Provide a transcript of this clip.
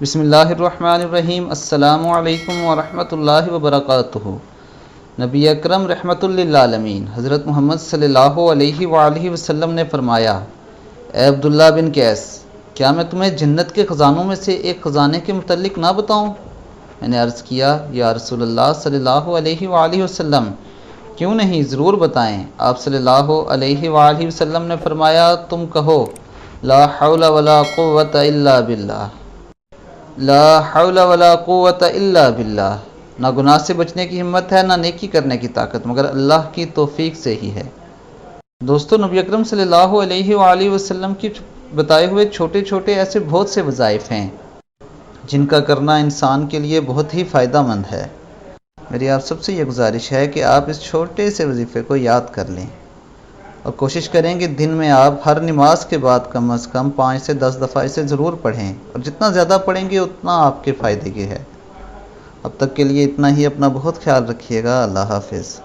بسم اللہ الرحمن الرحیم۔ السلام علیکم ورحمۃ اللہ وبرکاتہ۔ نبی اکرم رحمۃ للعالمین حضرت محمد صلی اللہ علیہ وآلہ وسلم نے فرمایا، اے عبداللہ بن قیس، کیا میں تمہیں جنت کے خزانوں میں سے ایک خزانے کے متعلق نہ بتاؤں؟ میں نے عرض کیا، یا رسول اللہ صلی اللہ علیہ وآلہ وسلم، کیوں نہیں، ضرور بتائیں۔ آپ صلی اللہ علیہ وآلہ وسلم نے فرمایا، تم کہو، لا حول ولا قوت الا باللہ، لا حول ولا قوت الا باللہ۔ نہ گناہ سے بچنے کی ہمت ہے، نہ نیکی کرنے کی طاقت، مگر اللہ کی توفیق سے ہی ہے۔ دوستو، نبی اکرم صلی اللہ علیہ وآلہ وسلم کی بتائے ہوئے چھوٹے چھوٹے ایسے بہت سے وظائف ہیں جن کا کرنا انسان کے لیے بہت ہی فائدہ مند ہے۔ میری آپ سب سے یہ گزارش ہے کہ آپ اس چھوٹے سے وظیفے کو یاد کر لیں اور کوشش کریں کہ دن میں آپ ہر نماز کے بعد کم از کم 5 سے 10 دفعہ اسے ضرور پڑھیں، اور جتنا زیادہ پڑھیں گے اتنا آپ کے فائدے کے ہے۔ اب تک کے لیے اتنا ہی، اپنا بہت خیال رکھیے گا۔ اللہ حافظ۔